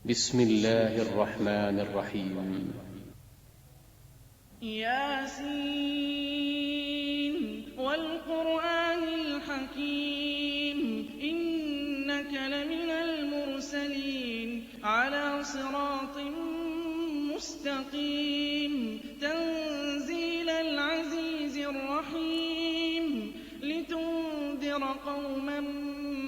بسم الله الرحمن الرحيم. ياسين والقرآن الحكيم إنك لمن المرسلين على صراط مستقيم تنزيل العزيز الرحيم لتنذر قوما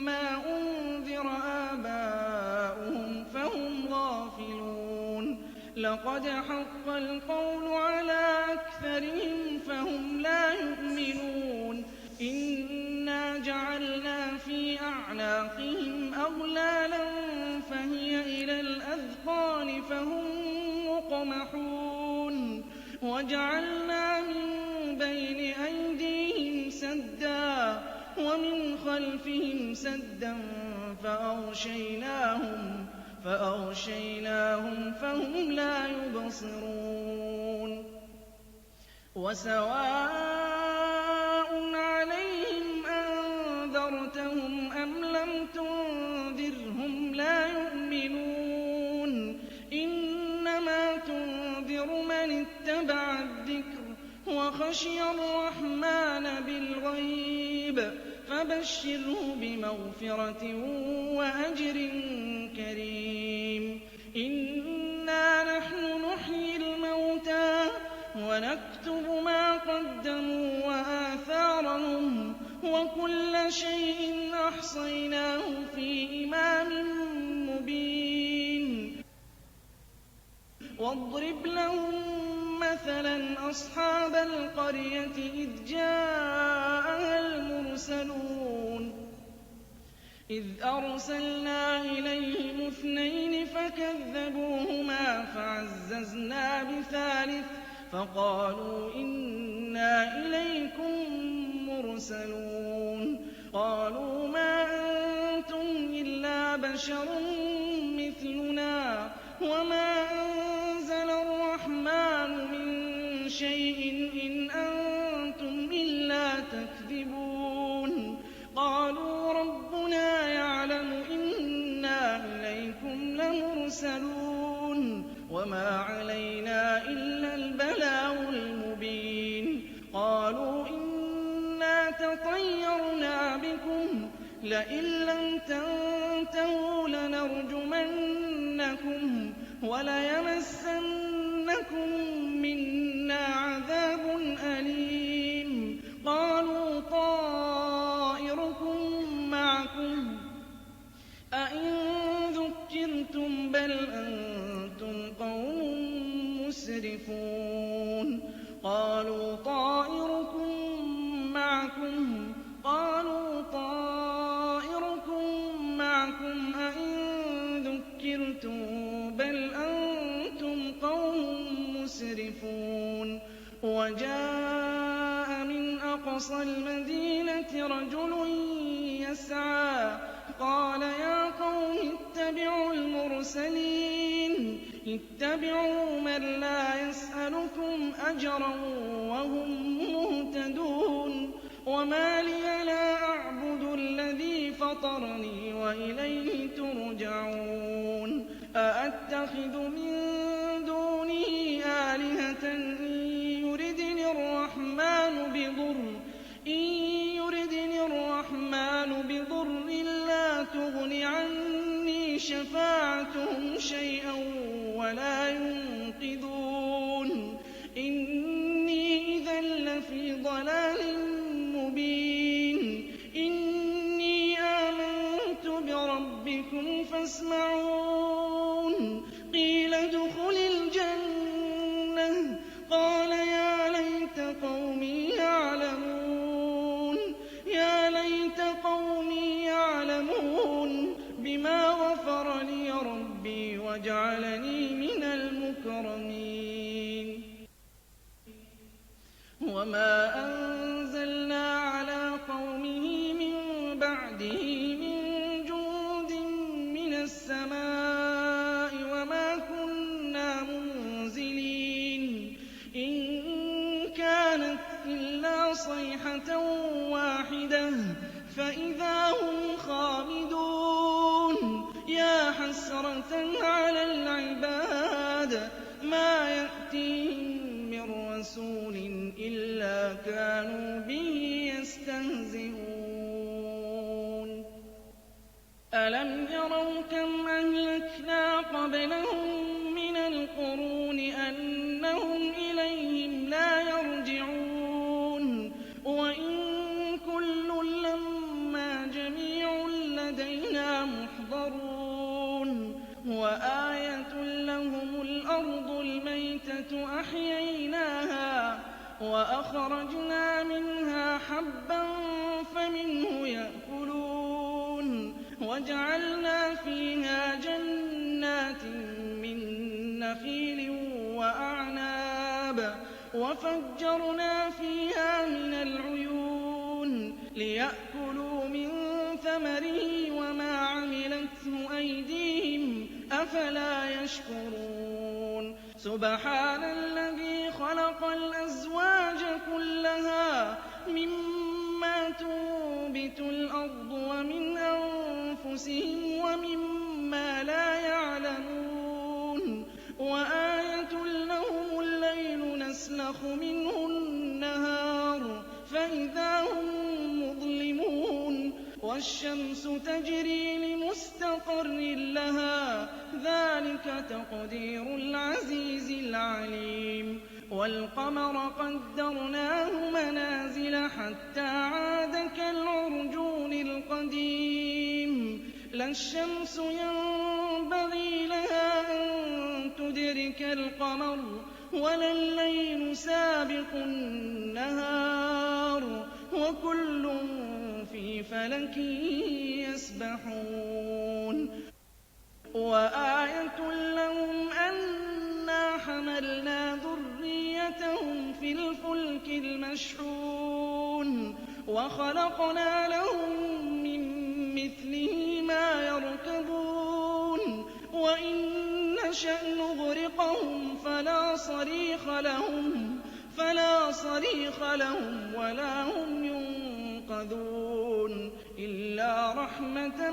ما أنذر آباؤهم فهم غافلون لقد حق القول على أكثرهم فهم لا يؤمنون إنا جعلنا في أعناقهم أغلالا فهي إلى الأذقان فهم مقمحون وجعلنا من بين أيديهم سدا ومن خلفهم سدا فأغشيناهم فهم لا يبصرون وسواء عليهم أنذرتهم أم لم تنذرهم لا يؤمنون إنما تنذر من اتبع الذكر وخشي الرحمن بالغيب فبشره بمغفرة وأجر كريم إنا نحن نحيي الموتى ونكتب ما قدموا وآثارهم وكل شيء أحصيناه في إمام مبين واضرب لهم مثلا أصحاب القرية إذ جاءها المرسلون إذ أرسلنا إليهم 2 فكذبوهما فعززنا بثالث فقالوا إنا إليكم مرسلون قالوا ما أنتم إلا بشر مثلنا وما أنزل الرحمن من شيء إن أنتم إلا تكذبون قالوا ربنا يعلم إنا إليكم لمرسلون وما علينا إلا البلاغ المبين قالوا إنا تطيرنا بكم لئن لم تنتهوا لنرجمنكم وليمسنكم منا عذاب أليم قالوا طائركم معكم أئن ذكرتم بل أنتم قوم مسرفون قالوا طائركم معكم أئن ذكرتم بل أنتم قوم مسرفون وجاء من أقصى المدينة رجل يسعى قال يا قوم اتبعوا المرسلين اتبعوا من لا يسألكم أجرا وهم مهتدون وما لي لا أعبد الذي فطرني وإليه ترجعون أأتخذ من دونه آلهة إن يردني الرحمن بضر لا تغن عني شفاعتهم شيئا ولا ينقذون إني إذا لفي ضلال مبين إني آمنت بربكم فاسمعون قيل ادخل الجنة قال يا ليت قومي يعلمون بما غفر لي ربي وجعلني من المكرمين وما أنزلنا على قومه من بعده من جند من السماء وما كنا منزلين إن كانت إلا صيحة واحدة فإذا هم خامدون يا حسرة على يَرَوْا كَمْ أَهْلَكْنَا قَبْلَهُم مِّنَ الْقُرُونِ أَنَّهُمْ إِلَيْهِمْ لَا يَرْجِعُونَ وَإِن كُلٌّ لَّمَّا جَمِيعٌ لَّدَيْنَا مُحْضَرُونَ وَآيَةٌ لَّهُمُ الْأَرْضُ الْمَيْتَةُ أَحْيَيْنَاهَا وَأَخْرَجْنَا مِنْهَا حَبًّا فَمِنْهُ يَأْكُلُونَ وَجَعَلْنَا فِيهَا جَنَّاتٍ مِّن نَّخِيلٍ وَأَعْنَابٍ وَفَجَّرْنَا فِيهَا مِنَ الْعُيُونِ لِيَأْكُلُوا مِن ثَمَرِهِ وَمَا عَمِلَتْهُ أَيْدِيهِمْ ۖ أَفَلَا يَشْكُرُونَ سُبْحَانَ الَّذِي خَلَقَ الْأَزْوَاجَ كُلَّهَا مِمَّا تُنبِتُ الْأَرْضُ وَمِنْ أَنفُسِهِمْ وَمِمَّا لَا يَعْلَمُونَ وَآيَةٌ لَّهُمُ اللَّيْلُ نَسْلَخُ مِنْهُ النَّهَارَ فَإِذَا هُم مُّظْلِمُونَ وَالشَّمْسُ تَجْرِي لِمُسْتَقَرٍّ لَّهَا ۚ ذَٰلِكَ تَقْدِيرُ الْعَزِيزِ الْعَلِيمِ وَالْقَمَرَ قَدَّرْنَاهُ مَنَازِلَ حَتَّىٰ عَادَ كَالْعُرْجُونِ الْقَدِيمِ لَا الشَّمْسُ يَنبَغِي لَهَا أَن تُدْرِكَ الْقَمَرَ وَلَا اللَّيْلُ سَابِقُ النَّهَارِ وَكُلٌّ فِي فَلَكٍ يَسْبَحُونَ وَآيَةٌ لَّهُمْ أَنَّا حَمَلْنَا ذُرِّيَّتَهُمْ فِي الْفُلْكِ الْمَشْحُونِ وَخَلَقْنَا لَهُم مِّن مِّثْلِهِ مَا يَرْكَبُونَ وَإِن نَّشَأْ نُغْرِقْهُمْ فَلَا صَرِيخَ لَهُمْ وَلَا هُمْ يُنقَذُونَ إِلَّا رَحْمَةً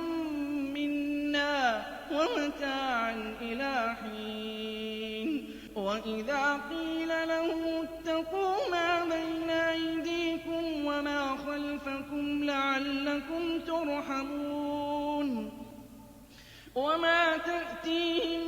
مِّنَّا وَمَتَاعًا إِلَىٰ حِينٍ وَإِذَا قِيلَ لَهُمُ اتَّقُوا مَا بَيْنَ أَيْدِيكُمْ وَمَا خَلْفَكُمْ لَعَلَّكُمْ تُرْحَمُونَ وَمَا تَأْتِيهِم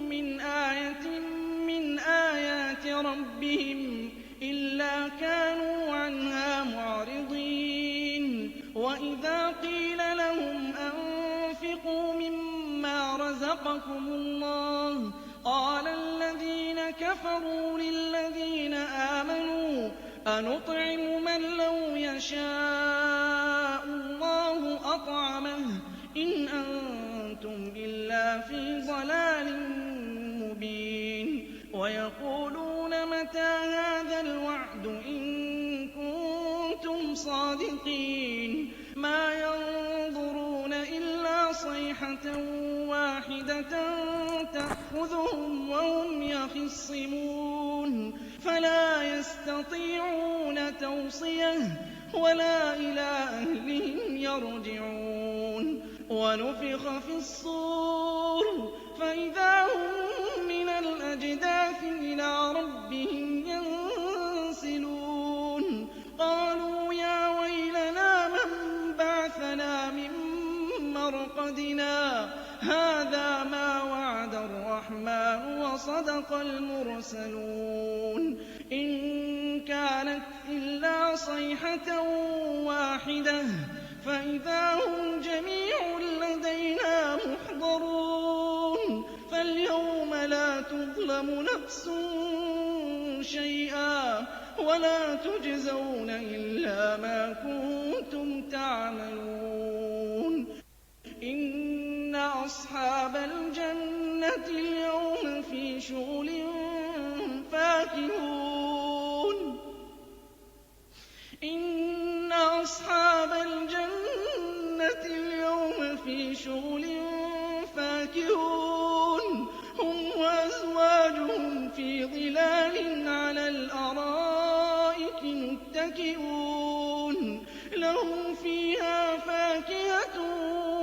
مِّنْ آيَةٍ مِّنْ آيَاتِ رَبِّهِمْ إِلَّا كَانُوا عَنْهَا مُعْرِضِينَ وَإِذَا قِيلَ لَهُمْ أَنفِقُوا مِمَّا رَزَقَكُمُ اللَّهُ قَالَ الَّذِينَ كَفَرُوا لِلَّذِينَ آمَنُوا أَنُطْعِمُ مَن لَّوْ يَشَاءُ اللَّهُ أَطْعَمَهُ إِنْ أَنتُمْ إِلَّا فِي ضَلَالٍ مُّبِينٍ وَيَقُولُونَ مَتَىٰ هَٰذَا الْوَعْدُ إِن كُنتُمْ صَادِقِينَ مَا يَنظُرُونَ إِلَّا صَيْحَةً وَاحِدَةً تَأْخُذُهُمْ وَهُمْ يَخِصِّمُونَ فَلَا يَسْتَطِيعُونَ تَوْصِيَةً وَلَا إِلَىٰ أَهْلِهِمْ يَرْجِعُونَ وَنُفِخَ فِي الصُّورِ فَإِذَا هُم مِّنَ الْأَجْدَاثِ إِلَىٰ رَبِّهِمْ يَنسِلُونَ قَالُوا يَا وَيْلَنَا مَن بَعَثَنَا مِن مَّرْقَدِنَا هَٰذَا مَا وَعَدَ الرَّحْمَٰنُ وَصَدَقَ الْمُرْسَلُونَ إِن كَانَتْ إِلَّا صَيْحَةً وَاحِدَةً فَإِذَا هُمْ جَمِيعٌ لَّدَيْنَا مُحْضَرُونَ فَالْيَوْمَ لَا تُظْلَمُ نَفْسٌ شَيْئًا وَلَا تُجْزَوْنَ إِلَّا مَا كُنتُمْ تَعْمَلُونَ إِنَّ أَصْحَابَ الْجَنَّةِ الْيَوْمَ فِي شُغُلٍ فَاكِهُونَ إِنَّ أَصْحَابَ الْجَنَّةِ الْيَوْمَ فِي شُغُلٍ فَاكِهُونَ هُمْ وَأَزْوَاجُهُمْ فِي ظِلَالٍ عَلَى الْأَرَائِكِ مُتَّكِئُونَ لَهُمْ فِيهَا فَاكِهَةٌ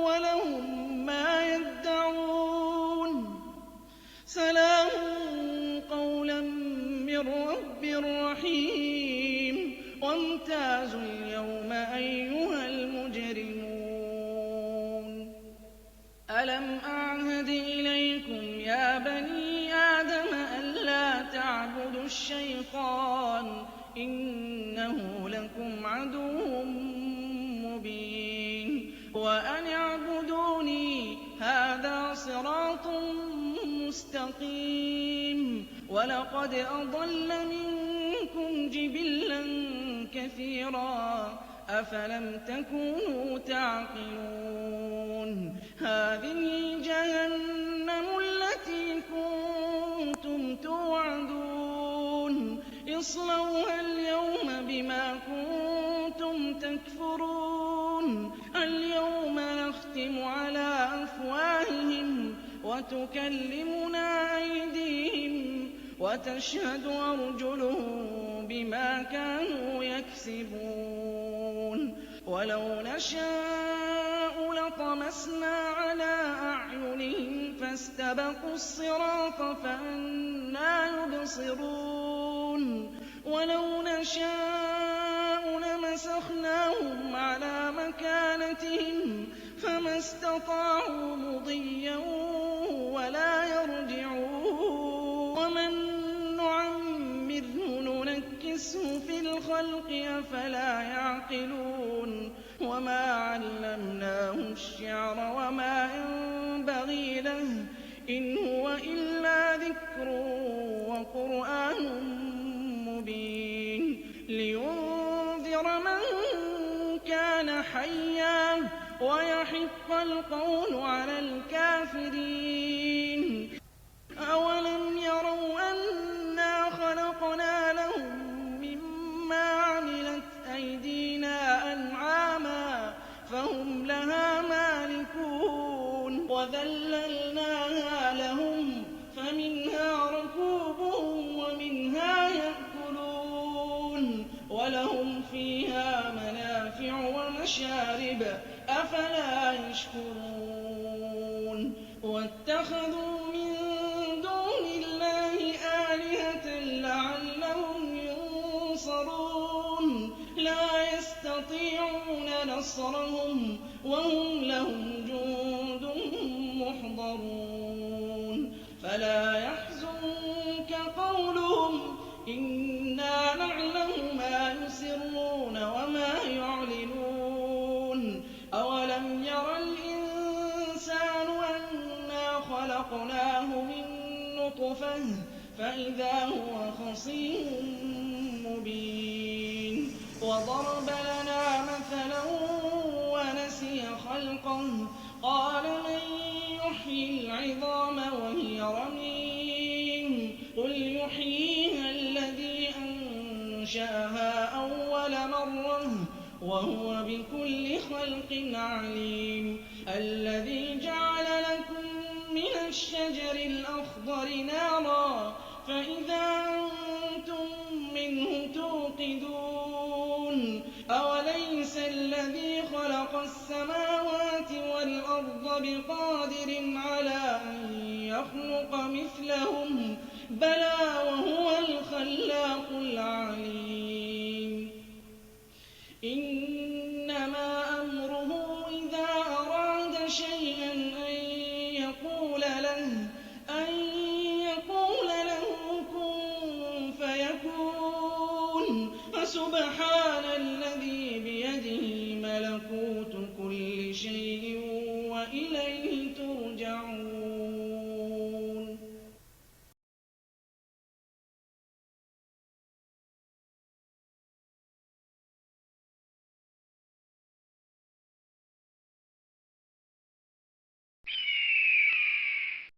وَلَهُم مَّا يَدَّعُونَ سَلَامٌ قَوْلًا مِّن رَّبٍّ رَّحِيمٍ وَامْتَازُوا الْيَوْمَ أَيُّهَا الْمُجْرِمُونَ أَلَمْ الشَّيْطَانُ إِنَّهُ لَكُمْ عَدُوٌّ مُّبِينٌ وَأَنِ اعْبُدُونِي هَٰذَا صِرَاطٌ مُّسْتَقِيمٌ وَلَقَدْ أَضَلَّ مِنكُمْ جِبِلًّا كَثِيرًا أَفَلَمْ تَكُونُوا تَعْقِلُونَ هَٰذِهِ جَهَنَّمُ الَّتِي كُنتُمْ تُوعَدُونَ اصْلَوْهَا الْيَوْمَ بِمَا كُنتُمْ تَكْفُرُونَ الْيَوْمَ نَخْتِمُ عَلَىٰ أَفْوَاهِهِمْ وَتُكَلِّمُنَا أَيْدِيهِمْ وَتَشْهَدُ أَرْجُلُهُم بِمَا كَانُوا يَكْسِبُونَ وَلَوْ نَشَاءُ لَطَمَسْنَا عَلَىٰ أَعْيُنِهِمْ فَاسْتَبَقُوا الصِّرَاطَ فَأَنَّىٰ يُبْصِرُونَ وَلَوْ نَشَاءُ لَمَسَخْنَاهُمْ عَلَىٰ مَكَانَتِهِمْ فَمَا اسْتَطَاعُوا مُضِيًّا وَلَا يَرْجِعُونَ وَمَن نُّعَمِّرْهُ نُنَكِّسْهُ فِي الْخَلْقِ ۖ أَفَلَا يَعْقِلُونَ وَمَا عَلَّمْنَاهُ الشِّعْرَ وَمَا يَنبَغِي لَهُ ۚ إِنْ هُوَ إِلَّا ذِكْرٌ وَقُرْآنٌ مُّبِينٌ لِّيُنذِرَ مَن كَانَ حَيًّا وَيَحِقَّ الْقَوْلُ عَلَى الْكَافِرِينَ أَوَلَمْ يَرَوْا أَنَّا خَلَقْنَا لَهُم مِّمَّا عَمِلَتْ أَيْدِينَا أَنْعَامًا فَهُمْ لَهَا مَالِكُونَ وَذَلَّلْنَاهَا لَهُمْ فَمِنْهَا رَكُوبُهُمْ وَمِنْهَا يَأْكُلُونَ وَلَهُمْ فِيهَا مَنَافِعُ وَمَشَارِبُ ۖ أَفَلَا يَشْكُرُونَ وَاتَّخَذُوا مِن دُونِ اللَّهِ آلِهَةً لَّعَلَّهُمْ يُنصَرُونَ لَا يَسْتَطِيعُونَ نَصْرَهُمْ وَهُمْ لَهُمْ جُندٌ مُّحْضَرُونَ فَلَا يَحْزُنكَ قَوْلُهُمْ إِنَّا نَعْلَمُ مَا يُسِرُّونَ وَمَا يُعْلِنُونَ أَوَلَمْ يَرَ الْإِنسَانُ أَنَّا خَلَقْنَاهُ مِن نُّطْفَةٍ فَإِذَا هُوَ خَصِيمٌ مُّبِينٌ وَضَرَبَ لَنَا مَثَلًا وَنَسِيَ خَلْقَهُ قَالَ مَن يُحْيِي الْعِظَامَ وَهِيَ رَمِيمٌ قُلْ يُحْيِيهَا الَّذِي أَنشَأَهَا أَوَّلَ مَرَّةٍ وَهُوَ بِكُلِّ خَلْقٍ عَلِيمٌ الَّذِي جَعَلَ لَكُم مِّنَ الشَّجَرِ الْأَخْضَرِ نَارًا فَإِذَا أَنتُم مِّنْهُ تُوقِدُونَ أَوَلَيْسَ الَّذِي خَلَقَ السَّمَاوَاتِ وَالْأَرْضَ بِقَادِرٍ عَلَىٰ أَن يَخْلُقَ مِثْلَهُم ۚ بَلَىٰ وَهُوَ الْخَلَّاقُ الْعَلِيمُ إِنَّمَا أَمْرُهُ إِذَا أَرَادَ شَيْئًا أَن يَقُولَ لَهُ كُن فَيَكُونُ فَسُبْحَانَ الَّذِي بِيَدِهِ مَلَكُوتُ كُلِّ شَيْءٍ